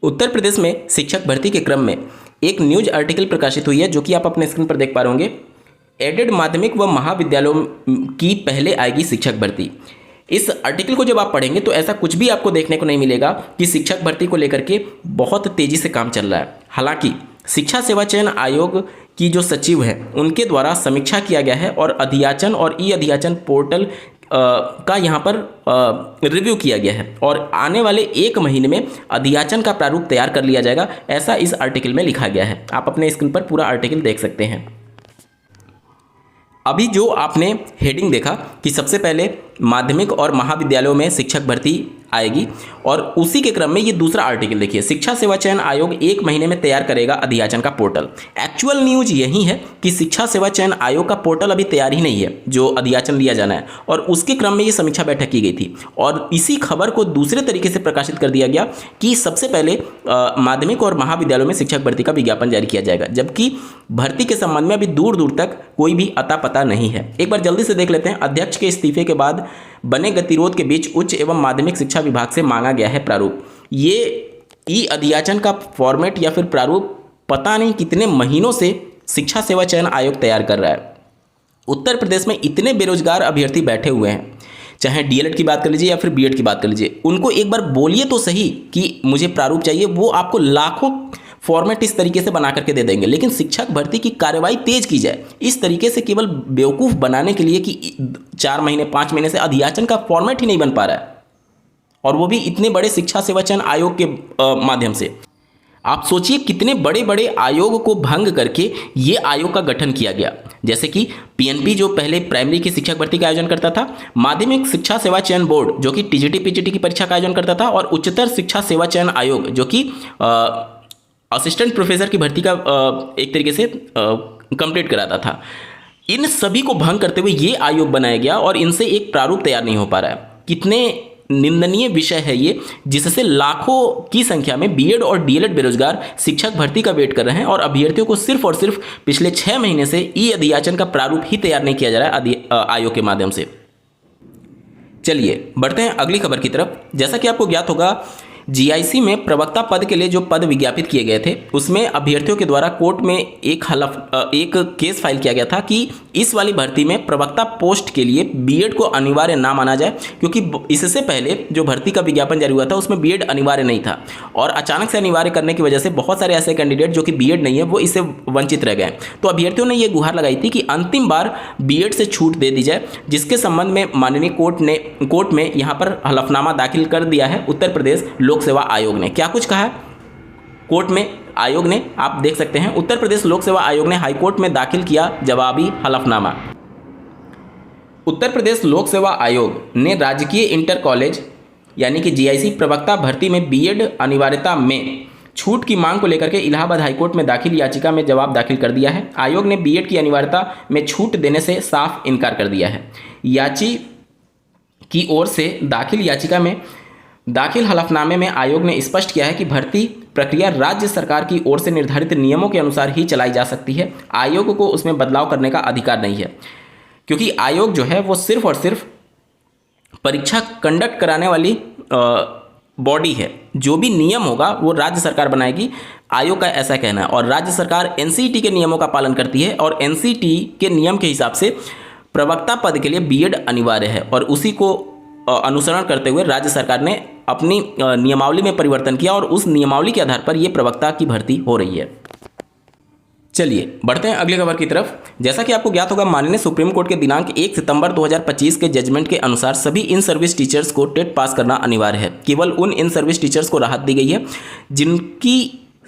उत्तर प्रदेश में शिक्षक भर्ती के क्रम में एक न्यूज आर्टिकल प्रकाशित हुई है जो कि आप अपने स्क्रीन पर देख पा रहे होंगे। एडेड माध्यमिक व महाविद्यालयों की पहले आएगी शिक्षक भर्ती। इस आर्टिकल को जब आप पढ़ेंगे तो ऐसा कुछ भी आपको देखने को नहीं मिलेगा कि शिक्षक भर्ती को लेकर के बहुत तेजी से काम चल रहा है। हालांकि शिक्षा सेवा चयन आयोग की जो सचिव है उनके द्वारा समीक्षा किया गया है और अध्याचन और ई अध्याचन पोर्टल का यहाँ पर रिव्यू किया गया है और आने वाले 1 महीने में अध्याचन का प्रारूप तैयार कर लिया जाएगा, ऐसा इस आर्टिकल में लिखा गया है। आप अपने स्क्रीन पर पूरा आर्टिकल देख सकते हैं। अभी जो आपने हेडिंग देखा कि सबसे पहले माध्यमिक और महाविद्यालयों में शिक्षक भर्ती आएगी और उसी के क्रम में ये दूसरा आर्टिकल देखिए, शिक्षा सेवा चयन आयोग 1 महीने में तैयार करेगा अध्याचन का पोर्टल। एक्चुअल न्यूज यही है कि शिक्षा सेवा चयन आयोग का पोर्टल अभी तैयार ही नहीं है जो अध्याचन लिया जाना है और उसके क्रम में ये समीक्षा बैठक की गई थी और इसी खबर को दूसरे तरीके से प्रकाशित कर दिया गया कि सबसे पहले माध्यमिक और महाविद्यालयों में शिक्षक भर्ती का विज्ञापन जारी किया जाएगा, जबकि भर्ती के संबंध में अभी दूर दूर तक कोई भी अता पता नहीं है। एक बार जल्दी से देख लेते हैं। अध्यक्ष के इस्तीफे के बाद बने गतिरोध के बीच उच्च एवं माध्यमिक शिक्षा विभाग से मांगा गया है प्रारूप। ये ई अध्याचन का फॉर्मेट या फिर प्रारूप पता नहीं कितने महीनों से शिक्षा सेवा चयन आयोग तैयार कर रहा है। उत्तर प्रदेश में इतने बेरोजगार अभ्यर्थी बैठे हुए हैं, चाहे डीएलएड की बात कर लीजिए या फिर बीएड की बात कर लीजिए, उनको एक बार बोलिए तो सही कि मुझे प्रारूप चाहिए, वो आपको लाखों फॉर्मेट इस तरीके से बना करके दे देंगे। लेकिन शिक्षक भर्ती की कार्रवाई तेज की जाए इस तरीके से केवल बेवकूफ़ बनाने के लिए कि 4 महीने 5 महीने से अध्याचन का फॉर्मेट ही नहीं बन पा रहा है और वो भी इतने बड़े शिक्षा सेवा चयन आयोग के माध्यम से। आप सोचिए कितने बड़े बड़े आयोग को भंग करके ये आयोग का गठन किया गया, जैसे कि पीएनपी जो पहले प्राइमरी की शिक्षक भर्ती का आयोजन करता था, माध्यमिक शिक्षा सेवा चयन बोर्ड जो कि टीजीटी पीजीटी की परीक्षा का आयोजन करता था और उच्चतर शिक्षा सेवा चयन आयोग जो कि असिस्टेंट प्रोफेसर की भर्ती का एक तरीके से कंप्लीट कराता था। इन सभी को भंग करते हुए ये आयोग बनाया गया और इनसे एक प्रारूप तैयार नहीं हो पा रहा है। कितने निंदनीय विषय है ये, जिससे लाखों की संख्या में बीएड और डीएलएड बेरोजगार शिक्षक भर्ती का वेट कर रहे हैं और अभ्यर्थियों को सिर्फ और सिर्फ पिछले 6 महीने से ई अध्याचन का प्रारूप ही तैयार नहीं किया जा रहा है आयोग के माध्यम से। चलिए बढ़ते हैं अगली खबर की तरफ। जैसा कि आपको ज्ञात होगा, जीआईसी में प्रवक्ता पद के लिए जो पद विज्ञापित किए गए थे उसमें अभ्यर्थियों के द्वारा कोर्ट में एक केस फाइल किया गया था कि इस वाली भर्ती में प्रवक्ता पोस्ट के लिए बीएड को अनिवार्य ना माना जाए, क्योंकि इससे पहले जो भर्ती का विज्ञापन जारी हुआ था उसमें बीएड अनिवार्य नहीं था और अचानक से अनिवार्य करने की वजह से बहुत सारे ऐसे कैंडिडेट जो कि बीएड नहीं है वो इससे वंचित रह गए। तो अभ्यर्थियों ने ये गुहार लगाई थी कि अंतिम बार बीएड से छूट दे दी जाए, जिसके संबंध में माननीय कोर्ट में यहाँ पर हलफनामा दाखिल कर दिया है उत्तर प्रदेश लोक सेवा आयोग ने। क्या कुछ कहा कोर्ट में आयोग ने, आप देख सकते हैं। उत्तर प्रदेश लोक सेवा आयोग ने हाईकोर्ट में दाखिल किया जवाबी हलफनामा। उत्तर प्रदेश लोक सेवा आयोग ने राजकीय इंटर कॉलेज यानी कि जीआईसी प्रवक्ता भर्ती में बीएड अनिवार्यता में छूट की मांग को लेकर के इलाहाबाद हाईकोर्ट में दाखिल याचिका में जवाब दाखिल कर दिया है। आयोग ने बीएड की अनिवार्यता में छूट देने से साफ इनकार कर दिया है। याची की ओर से दाखिल याचिका में दाखिल हलफनामे में आयोग ने स्पष्ट किया है कि भर्ती प्रक्रिया राज्य सरकार की ओर से निर्धारित नियमों के अनुसार ही चलाई जा सकती है। आयोग को उसमें बदलाव करने का अधिकार नहीं है, क्योंकि आयोग जो है वो सिर्फ और सिर्फ परीक्षा कंडक्ट कराने वाली बॉडी है। जो भी नियम होगा वो राज्य सरकार बनाएगी, आयोग का ऐसा कहना है। और राज्य सरकार एनसीईटी के नियमों का पालन करती है और एनसीईटी के नियम के हिसाब से प्रवक्ता पद के लिए बीएड अनिवार्य है और उसी को अनुसरण करते हुए राज्य सरकार ने अपनी नियमावली में परिवर्तन किया और उस नियमावली के आधार पर यह प्रवक्ता की भर्ती हो रही है। चलिए बढ़ते हैं अगली खबर की तरफ। जैसा कि आपको ज्ञात होगा, माननीय सुप्रीम कोर्ट के दिनांक 1 सितंबर 2025 के जजमेंट के अनुसार सभी इन सर्विस टीचर्स को टेट पास करना अनिवार्य है। केवल उन इन सर्विस टीचर्स को राहत दी गई है जिनकी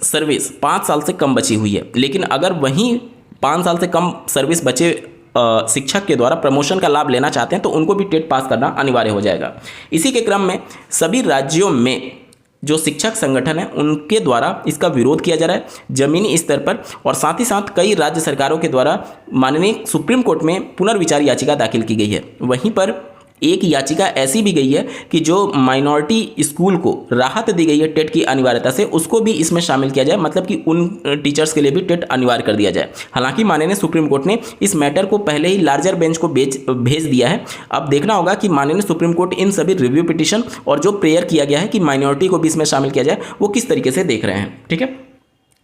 सर्विस 5 साल से कम बची हुई है, लेकिन अगर वहीं 5 साल से कम सर्विस बचे शिक्षक के द्वारा प्रमोशन का लाभ लेना चाहते हैं तो उनको भी टेट पास करना अनिवार्य हो जाएगा। इसी के क्रम में सभी राज्यों में जो शिक्षक संगठन है उनके द्वारा इसका विरोध किया जा रहा है जमीनी स्तर पर और साथ ही साथ कई राज्य सरकारों के द्वारा माननीय सुप्रीम कोर्ट में पुनर्विचार याचिका दाखिल की गई है। वहीं पर एक याचिका ऐसी भी गई है कि जो माइनॉरिटी स्कूल को राहत दी गई है टेट की अनिवार्यता से, उसको भी इसमें शामिल किया जाए, मतलब कि उन टीचर्स के लिए भी टेट अनिवार्य कर दिया जाए। हालांकि माननीय सुप्रीम कोर्ट ने इस मैटर को पहले ही लार्जर बेंच को भेज दिया है। अब देखना होगा कि माननीय सुप्रीम कोर्ट इन सभी रिव्यू पिटीशन और जो प्रेयर किया गया है कि माइनॉरिटी को भी इसमें शामिल किया जाए, वो किस तरीके से देख रहे हैं। ठीक है,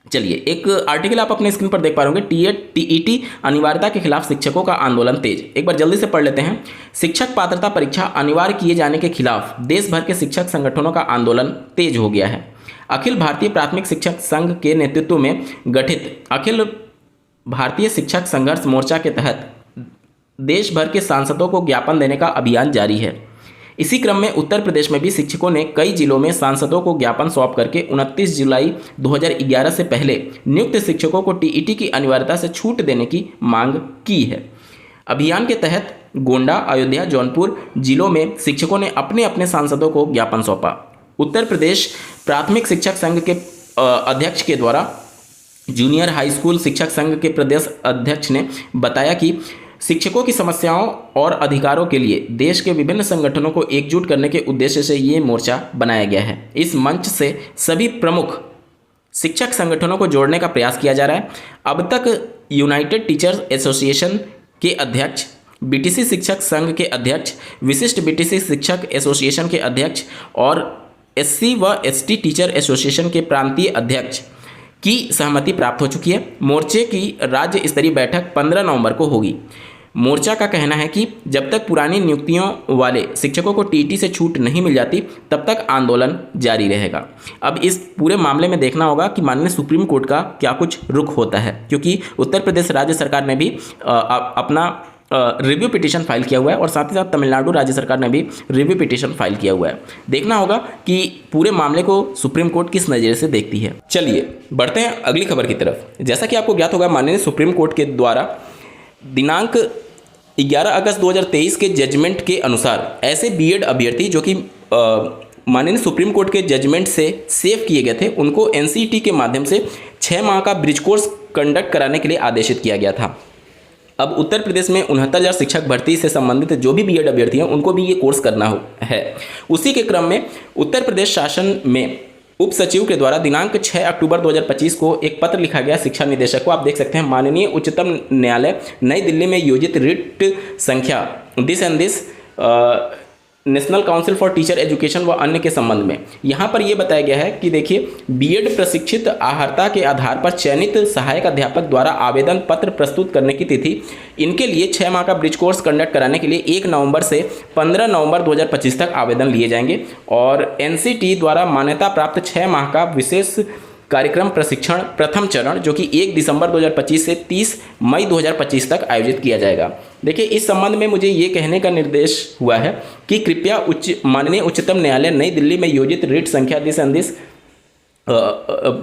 चलिए एक आर्टिकल आप अपने स्क्रीन पर देख पा रहे होंगे, टीईटी अनिवार्यता के खिलाफ शिक्षकों का आंदोलन तेज। एक बार जल्दी से पढ़ लेते हैं। शिक्षक पात्रता परीक्षा अनिवार्य किए जाने के खिलाफ देश भर के शिक्षक संगठनों का आंदोलन तेज हो गया है। अखिल भारतीय प्राथमिक शिक्षक संघ के नेतृत्व में गठित अखिल भारतीय शिक्षक संघर्ष मोर्चा के तहत देश भर के सांसदों को ज्ञापन देने का अभियान जारी है। इसी क्रम में उत्तर प्रदेश में भी शिक्षकों ने कई जिलों में सांसदों को ज्ञापन सौंप करके 29 जुलाई 2011 से पहले नियुक्त शिक्षकों को टीईटी की अनिवार्यता से छूट देने की मांग की है। अभियान के तहत गोंडा, अयोध्या, जौनपुर जिलों में शिक्षकों ने अपने अपने सांसदों को ज्ञापन सौंपा। उत्तर प्रदेश प्राथमिक शिक्षक संघ के अध्यक्ष के द्वारा जूनियर हाई स्कूल शिक्षक संघ के प्रदेश अध्यक्ष ने बताया कि शिक्षकों की समस्याओं और अधिकारों के लिए देश के विभिन्न संगठनों को एकजुट करने के उद्देश्य से ये मोर्चा बनाया गया है। इस मंच से सभी प्रमुख शिक्षक संगठनों को जोड़ने का प्रयास किया जा रहा है। अब तक यूनाइटेड टीचर्स एसोसिएशन के अध्यक्ष, बीटीसी शिक्षक संघ के अध्यक्ष, विशिष्ट बीटीसी शिक्षक एसोसिएशन के अध्यक्ष और एससी व एसटी टीचर एसोसिएशन के प्रांतीय अध्यक्ष की सहमति प्राप्त हो चुकी है। मोर्चे की राज्य स्तरीय बैठक 15 नवंबर को होगी। मोर्चा का कहना है कि जब तक पुरानी नियुक्तियों वाले शिक्षकों को टीईटी से छूट नहीं मिल जाती, तब तक आंदोलन जारी रहेगा। अब इस पूरे मामले में देखना होगा कि माननीय सुप्रीम कोर्ट का क्या कुछ रुख होता है, क्योंकि उत्तर प्रदेश राज्य सरकार ने भी अपना रिव्यू पिटीशन फाइल किया हुआ है और साथ ही साथ तमिलनाडु राज्य सरकार ने भी रिव्यू पिटीशन फाइल किया हुआ है। देखना होगा कि पूरे मामले को सुप्रीम कोर्ट किस नज़रिए से देखती है। चलिए बढ़ते हैं अगली खबर की तरफ। जैसा कि आपको ज्ञात होगा, माननीय सुप्रीम कोर्ट के द्वारा दिनांक 11 अगस्त 2023 के जजमेंट के अनुसार ऐसे बीएड अभ्यर्थी जो कि माननीय सुप्रीम कोर्ट के जजमेंट से सेव किए गए थे, उनको एनसीईटी के माध्यम से 6 माह का ब्रिज कोर्स कंडक्ट कराने के लिए आदेशित किया गया था। अब उत्तर प्रदेश में 69,000 शिक्षक भर्ती से संबंधित जो भी बीएड अभ्यर्थी हैं, उनको भी ये कोर्स करना है। उसी के क्रम में उत्तर प्रदेश शासन में उप सचिव के द्वारा दिनांक 6 अक्टूबर 2025 को एक पत्र लिखा गया शिक्षा निदेशक को। आप देख सकते हैं, माननीय उच्चतम न्यायालय नई दिल्ली में योजित रिट संख्या this and this national council for teacher education व अन्य के संबंध में। यहाँ पर यह बताया गया है कि देखिए, बीएड प्रशिक्षित आहर्ता के आधार पर चयनित सहायक अध्यापक द्वारा आवेदन पत्र प्रस्तुत करने की तिथि, इनके लिए 6 माह का ब्रिज कोर्स कंडक्ट कराने के लिए 1 नवंबर से 15 नवंबर 2025 तक आवेदन लिए जाएंगे और एनसीटी द्वारा मान्यता प्राप्त 6 माह का विशेष कार्यक्रम प्रशिक्षण प्रथम चरण, जो कि 1 दिसंबर 2025 से 30 मई 2025 तक आयोजित किया जाएगा। देखिए, इस संबंध में मुझे ये कहने का निर्देश हुआ है कि कृपया माननीय उच्चतम न्यायालय नई दिल्ली में योजित रिट संख्या दिस एंड दिस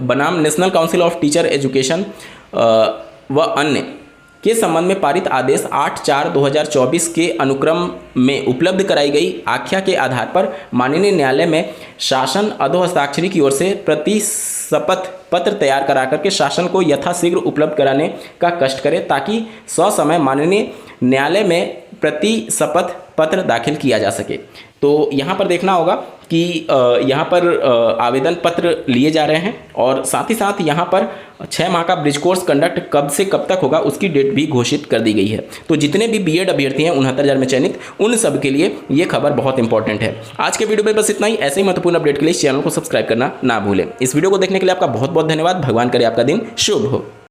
बनाम national council of teacher education व अन्य के संबंध में पारित आदेश 8/4/2024 के अनुक्रम में उपलब्ध कराई गई आख्या के आधार पर माननीय न्यायालय में शासन अधोहस्ताक्षरी की ओर से प्रति शपथ पत्र तैयार करा करके शासन को यथाशीघ्र उपलब्ध कराने का कष्ट करें, ताकि ससमय माननीय न्यायालय में प्रति शपथ पत्र दाखिल किया जा सके। तो यहाँ पर देखना होगा कि यहाँ पर आवेदन पत्र लिए जा रहे हैं और साथ ही साथ यहाँ पर 6 माह का ब्रिज कोर्स कंडक्ट कब से कब तक होगा, उसकी डेट भी घोषित कर दी गई है। तो जितने भी बीएड अभ्यर्थी हैं 69,000 में चयनित, उन सब के लिए ये खबर बहुत इंपॉर्टेंट है। आज के वीडियो में बस इतना ही। ऐसे ही महत्वपूर्ण अपडेट के लिए इस चैनल को सब्सक्राइब करना ना भूलें। इस वीडियो को देखने के लिए आपका बहुत बहुत धन्यवाद। भगवान करे आपका दिन शुभ हो।